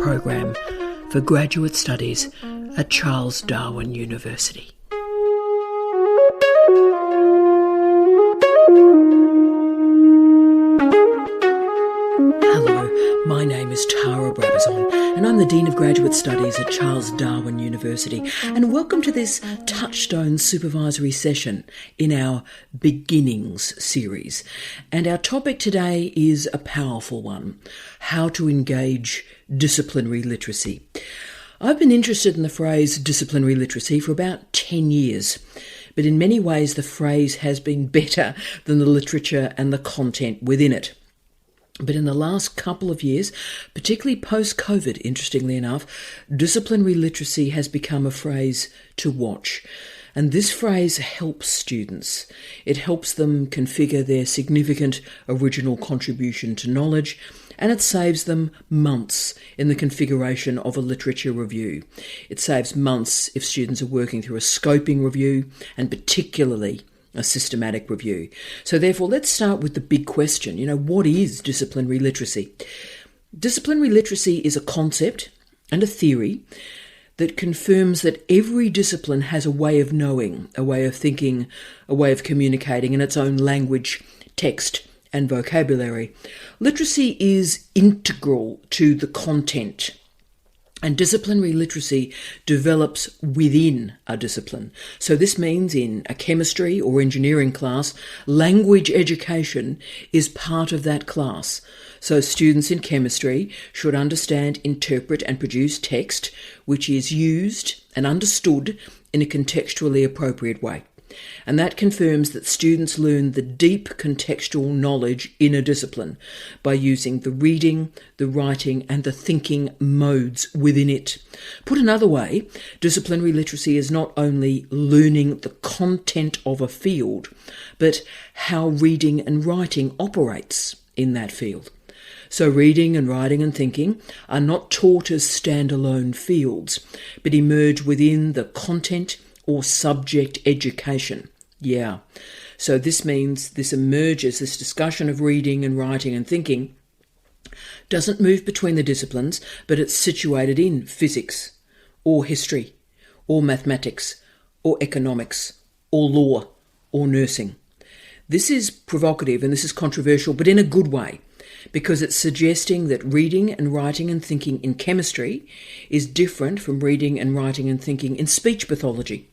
program for graduate studies at Charles Darwin University. Hello, my name is Tara Brabazon and I'm the Dean of Graduate Studies at Charles Darwin University, and welcome to this Touchstone supervisory session in our Beginnings series. And our topic today is a powerful one: how to engage disciplinary literacy. I've been interested in the phrase disciplinary literacy for about 10 years, but in many ways the phrase has been better than the literature and the content within it. But in the last couple of years, particularly post-COVID, interestingly enough, disciplinary literacy has become a phrase to watch. And this phrase helps students. It helps them configure their significant original contribution to knowledge, and it saves them months in the configuration of a literature review. It saves months if students are working through a scoping review, and particularly a systematic review. So therefore, let's start with the big question. What is disciplinary literacy? Disciplinary literacy is a concept and a theory that confirms that every discipline has a way of knowing, a way of thinking, a way of communicating in its own language, text, and vocabulary. Literacy is integral to the content. And disciplinary literacy develops within a discipline. So this means in a chemistry or engineering class, language education is part of that class. So students in chemistry should understand, interpret and produce text which is used and understood in a contextually appropriate way. And that confirms that students learn the deep contextual knowledge in a discipline by using the reading, the writing and the thinking modes within it. Put another way, disciplinary literacy is not only learning the content of a field, but how reading and writing operates in that field. So reading and writing and thinking are not taught as standalone fields, but emerge within the content or subject education. So this means this discussion of reading and writing and thinking doesn't move between the disciplines, but it's situated in physics or history or mathematics or economics or law or nursing. This is provocative and this is controversial, but in a good way, because it's suggesting that reading and writing and thinking in chemistry is different from reading and writing and thinking in speech pathology.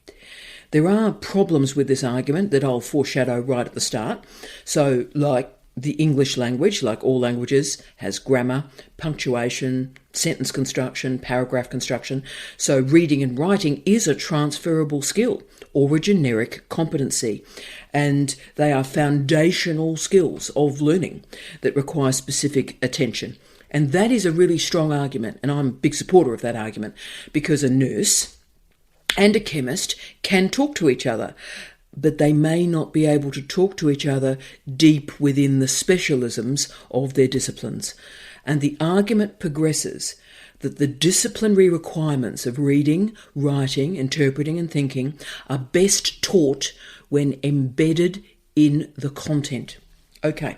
There are problems with this argument that I'll foreshadow right at the start. So, like the English language, like all languages, has grammar, punctuation, sentence construction, paragraph construction. So reading and writing is a transferable skill or a generic competency. And they are foundational skills of learning that require specific attention. And that is a really strong argument, and I'm a big supporter of that argument, because a nurse and a chemist can talk to each other, but they may not be able to talk to each other deep within the specialisms of their disciplines. And the argument progresses that the disciplinary requirements of reading, writing, interpreting and thinking are best taught when embedded in the content. Okay,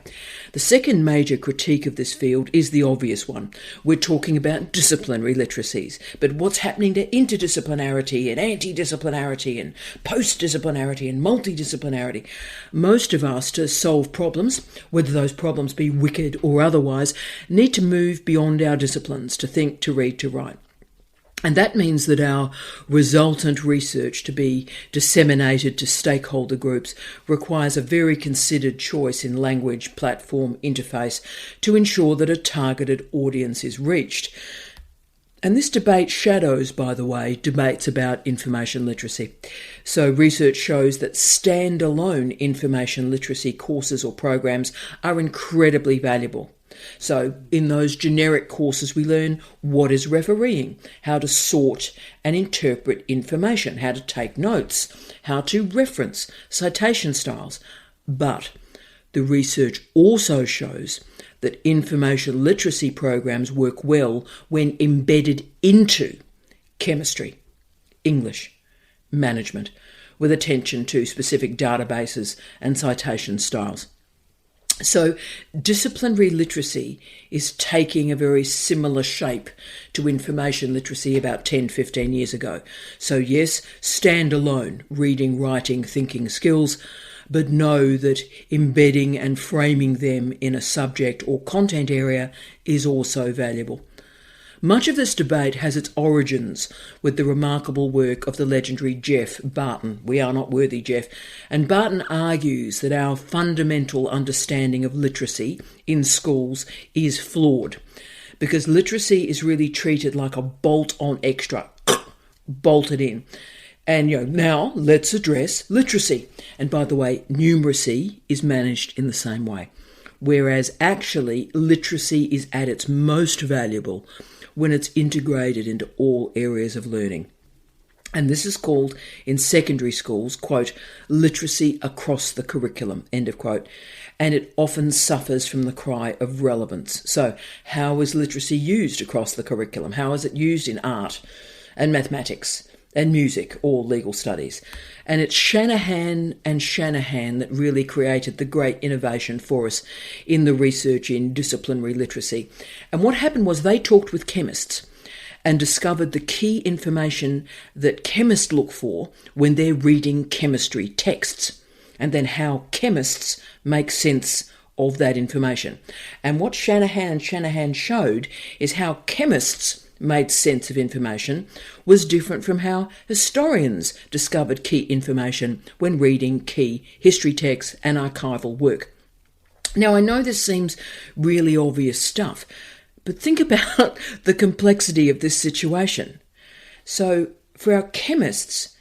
the second major critique of this field is the obvious one. We're talking about disciplinary literacies, but what's happening to interdisciplinarity and anti-disciplinarity and post-disciplinarity and multidisciplinarity? Most of us, to solve problems, whether those problems be wicked or otherwise, need to move beyond our disciplines, to think, to read, to write. And that means that our resultant research to be disseminated to stakeholder groups requires a very considered choice in language, platform, interface to ensure that a targeted audience is reached. And this debate shadows, by the way, debates about information literacy. So research shows that standalone information literacy courses or programs are incredibly valuable. So in those generic courses, we learn what is refereeing, how to sort and interpret information, how to take notes, how to reference, citation styles. But the research also shows that information literacy programs work well when embedded into chemistry, English, management, with attention to specific databases and citation styles. So disciplinary literacy is taking a very similar shape to information literacy about 10, 15 years ago. So yes, standalone reading, writing, thinking skills, but know that embedding and framing them in a subject or content area is also valuable. Much of this debate has its origins with the remarkable work of the legendary Jeff Barton. We are not worthy, Jeff. And Barton argues that our fundamental understanding of literacy in schools is flawed, because literacy is really treated like a bolt-on extra, bolted in. And now let's address literacy. And by the way, numeracy is managed in the same way. Whereas actually literacy is at its most valuable when it's integrated into all areas of learning. And this is called, in secondary schools, quote, literacy across the curriculum, end of quote. And it often suffers from the cry of relevance. So how is literacy used across the curriculum? How is it used in art and mathematics and music or legal studies? And it's Shanahan that really created the great innovation for us in the research in disciplinary literacy. And what happened was they talked with chemists and discovered the key information that chemists look for when they're reading chemistry texts, and then how chemists make sense of that information. And what Shanahan showed is how chemists made sense of information was different from how historians discovered key information when reading key history texts and archival work. Now, I know this seems really obvious stuff, but think about the complexity of this situation. So, for our chemists,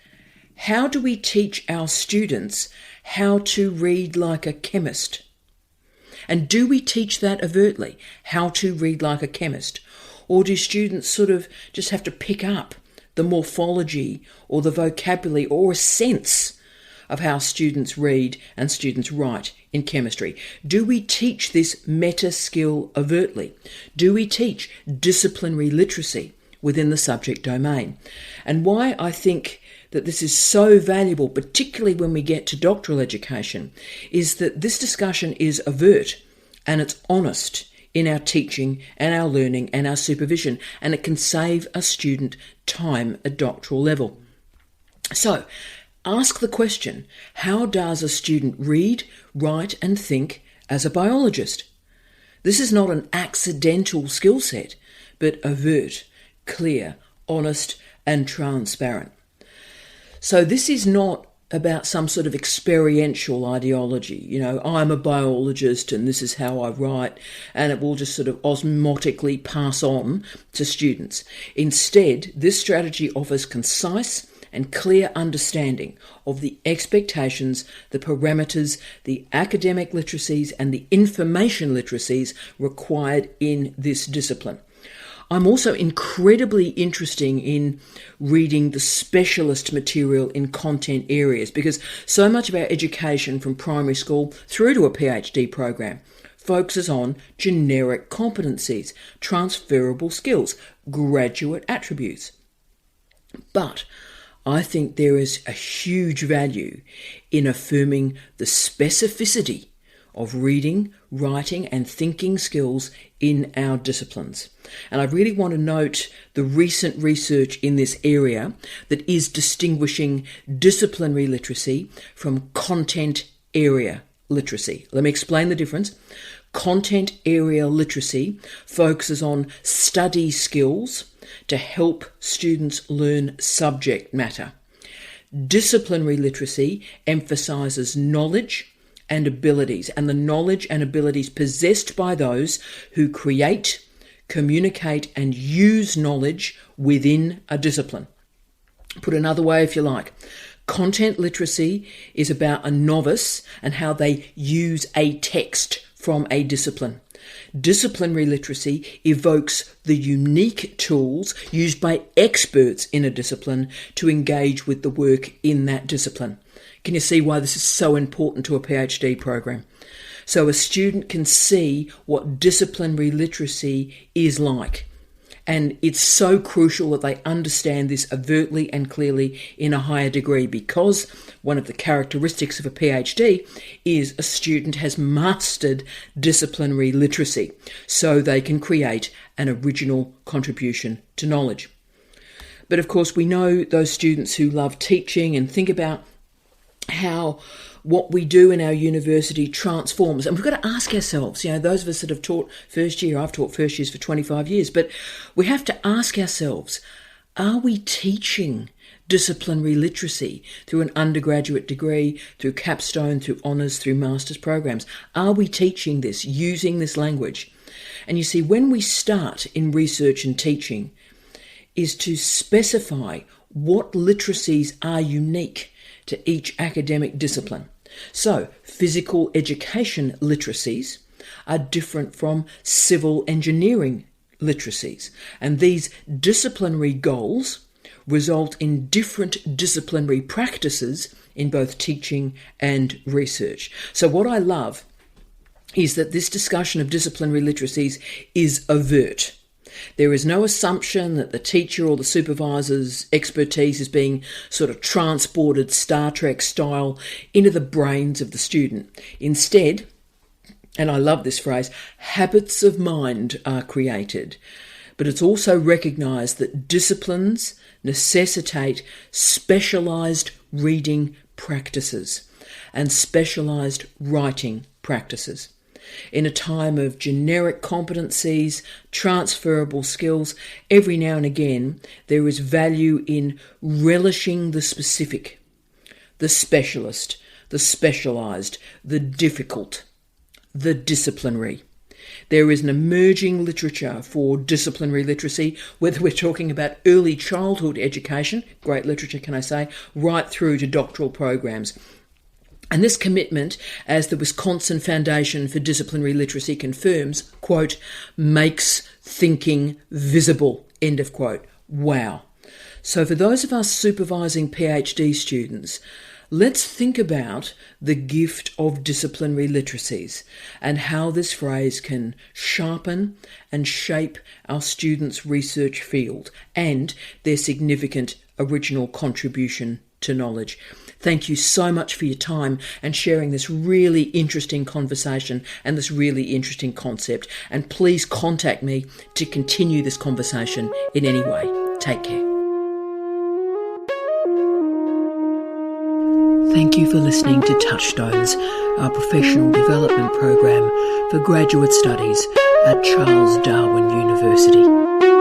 how do we teach our students how to read like a chemist? And do we teach that overtly, how to read like a chemist? Or do students sort of just have to pick up the morphology or the vocabulary or a sense of how students read and students write in chemistry? Do we teach this meta skill overtly? Do we teach disciplinary literacy within the subject domain? And why I think that this is so valuable, particularly when we get to doctoral education, is that this discussion is overt and it's honest in our teaching and our learning and our supervision, and it can save a student time at doctoral level. So, ask the question, how does a student read, write and think as a biologist? This is not an accidental skill set, but overt, clear, honest and transparent. So this is not about some sort of experiential ideology, I'm a biologist and this is how I write, and it will just sort of osmotically pass on to students. Instead, this strategy offers concise and clear understanding of the expectations, the parameters, the academic literacies and the information literacies required in this discipline. I'm also incredibly interested in reading the specialist material in content areas, because so much of our education from primary school through to a PhD program focuses on generic competencies, transferable skills, graduate attributes. But I think there is a huge value in affirming the specificity of reading, writing and thinking skills in our disciplines. And I really want to note the recent research in this area that is distinguishing disciplinary literacy from content area literacy. Let me explain the difference. Content area literacy focuses on study skills to help students learn subject matter. Disciplinary literacy emphasises knowledge and abilities, and the knowledge and abilities possessed by those who create, communicate and use knowledge within a discipline. Put another way if you like, content literacy is about a novice and how they use a text from a discipline. Disciplinary literacy evokes the unique tools used by experts in a discipline to engage with the work in that discipline. Can you see why this is so important to a PhD program? So a student can see what disciplinary literacy is like And it's so crucial that they understand this overtly and clearly in a higher degree, because one of the characteristics of a PhD is a student has mastered disciplinary literacy, so they can create an original contribution to knowledge. But of course, we know those students who love teaching and think about how what we do in our university transforms. And we've got to ask ourselves, those of us that have taught first year, I've taught first years for 25 years, but we have to ask ourselves, are we teaching disciplinary literacy through an undergraduate degree, through capstone, through honours, through master's programs? Are we teaching this, using this language? And you see, when we start in research and teaching, is to specify what literacies are unique to each academic discipline. So, physical education literacies are different from civil engineering literacies, and these disciplinary goals result in different disciplinary practices in both teaching and research. So what I love is that this discussion of disciplinary literacies is overt. There is no assumption that the teacher or the supervisor's expertise is being sort of transported Star Trek style into the brains of the student. Instead, and I love this phrase, habits of mind are created. But it's also recognised that disciplines necessitate specialised reading practices and specialised writing practices. In a time of generic competencies, transferable skills, every now and again there is value in relishing the specific, the specialist, the specialised, the difficult, the disciplinary. There is an emerging literature for disciplinary literacy, whether we're talking about early childhood education, great literature can I say, right through to doctoral programs. And this commitment, as the Wisconsin Foundation for Disciplinary Literacy confirms, quote, makes thinking visible, end of quote. Wow. So for those of us supervising PhD students, let's think about the gift of disciplinary literacies and how this phrase can sharpen and shape our students' research field and their significant original contribution to knowledge. Thank you so much for your time and sharing this really interesting conversation and this really interesting concept. And please contact me to continue this conversation in any way. Take care. Thank you for listening to Touchstones, our professional development program for graduate studies at Charles Darwin University.